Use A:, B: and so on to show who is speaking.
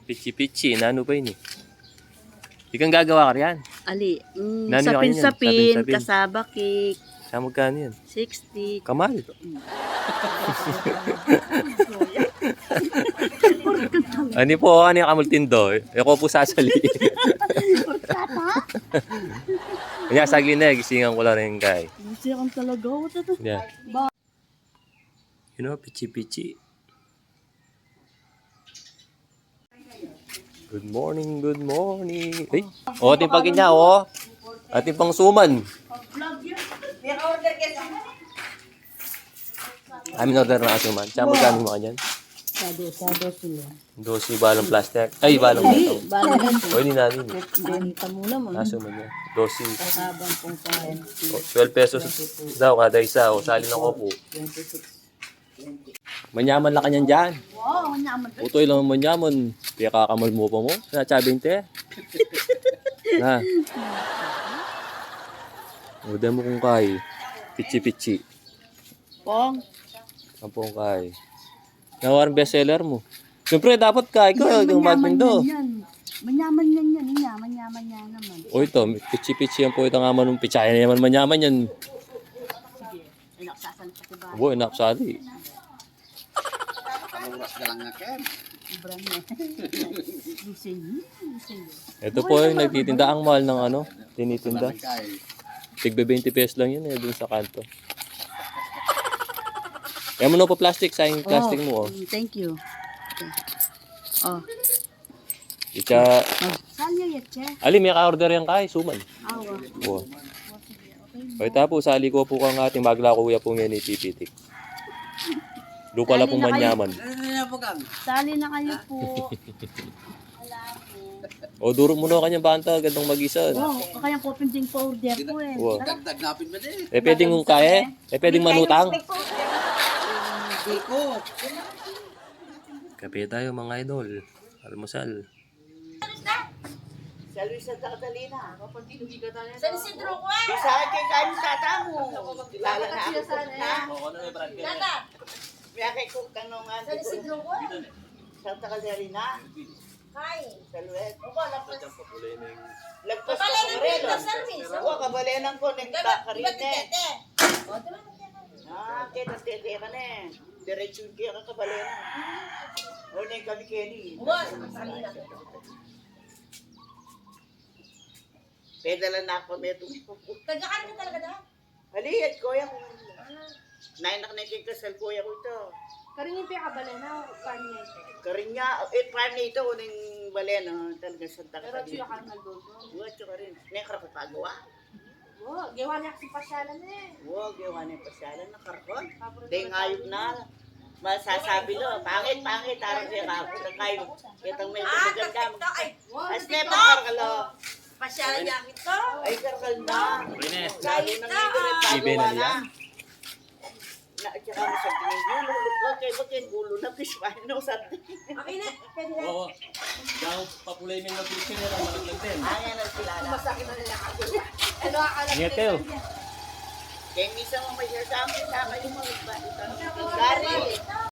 A: Pichi-pichi. Nano ba yun eh? Ikang gagawa ka riyan.
B: Ali,
A: Nani ka yan?
B: sapin-sapin,
A: Sapin-sapin.
B: kasaba cake,
A: Sa magkano yan?
B: 60.
A: Kamal. Ano po, ano yung kamultindo? Ako po sasali. Kanya, sagli na, gisingan ko lang rin kay.
B: Siya kang talaga.
A: Yeah. You know, pichi-pichi. Good morning, good morning. Ay, ating pagin niya, oh. Ating pang suman. Amin order na asuman. Tsaka magkano mo kanyan?
B: Sado sila.
A: 12 balong plastic. Ay, balong ito.
B: Balang yan.
A: O, hindi namin.
B: Benta mo naman.
A: Asuman niya. 12.
B: Kasabang pong kain.
A: 12 pesos daw kada isa. O, sali ng kopo.
B: 26.
A: Manyaman lang kanyan dyan.
B: Wow, nyaman.
A: Utoy lang manyaman. Kaya kakamal mo pa mo. Sinasabing te. Na. Uda mo kung kay. Pichi-pichi.
B: Pong.
A: Ang pong kay. Nawarang bestseller mo. Siyempre, dapat kay ko. Yung magpindo.
B: Manyaman yan yan. Manyaman yan naman.
A: O ito, pichi-pichi yan po ito nga manong pichaya na naman manyaman yan.
B: Sige. Anak, sasalita si ba?
A: Abo, inapsali.
B: Brand na. Lusin.
A: Ito po yung nagtitinda. Ang mahal ng ano, tinitinda. Tigbe 20 pesos lang yun eh, dun sa kanto. Kaya mo na po plastic, sayang plastic mo oh.
B: Thank you. Oh.
A: Ika,
B: Salya yatche.
A: ali may ka-order yan kay, suman.
B: Awa.
A: O. O tapos, sali ko po kang ating magla kuya po ngayon ipipitik. Lupa lang pong manyaman.
B: Sali na kayo po.
A: O, durog mo na kanyang banta, gandang mag-isa.
B: Wow, kaya po pinding powder ko eh.
A: O. Eh, pwedeng kung kaya, pwedeng manutang. Kape tayo mga idol. Almusal.
C: Sa Luisa Catalina.
D: San Isidro ko eh.
C: Sa akin kayo tata mo. Kilala na ako na.
D: Nata,
C: May aking kong tanongan.
D: San Isidro ko eh.
C: Sa Catalina.
D: Hi.
C: Sa Luet.
D: Opo, lapos.
C: Lagpas ka
D: Kapalay
C: sa
D: ng
C: Morelo.
D: Pinto Service.
C: Oo, kabalenan ko.
D: Diba
C: Nagkakarine.
D: titete? O, diba
C: Tete ka na eh. Diretsyon kaya ka kabalenan. O, na yung kami Kenny.
D: Uwan, salina.
C: Pedala na ako may tumipok.
D: Tagakan ka talaga daw?
C: Haliyat ko yan. Nainak na yung kasal ko yan ko ito.
D: Karingin pa kabala na, kanya.
C: Karinya, farm na ito, uning balena, talaga Santa Catalina.
D: ka nagdodo.
C: Wala ka rin. Nekra pa pagawa.
D: Oo, gawa niya kasi pasyalan eh.
C: Huwag, gawa na yung pasyalan na karkon. Dahil ngayog na. Masasabi lo, pangit, arang siya kapon na kayo. Itang may maganda.
D: Ay,
C: As na pa karkalo.
D: pasyalan niya ito.
C: Ay, karkal na. Lalo na may
A: Ibe na
C: pagawa
A: niya.
C: na. Na, tsaka mo sa tingin, gulo, lukla, kayo ba kayo gulo na, pispahin na sa tingin.
D: Okay na, pwede na.
A: Oo. Daw papulay mo yung nag-fiction nila, malaglag din.
C: Ayan ang kilala.
D: Masakit na nila ako. Ano akala ko?
A: Ingat kayo.
C: Kaya minsan mo may sasama yung mga iba. Gari.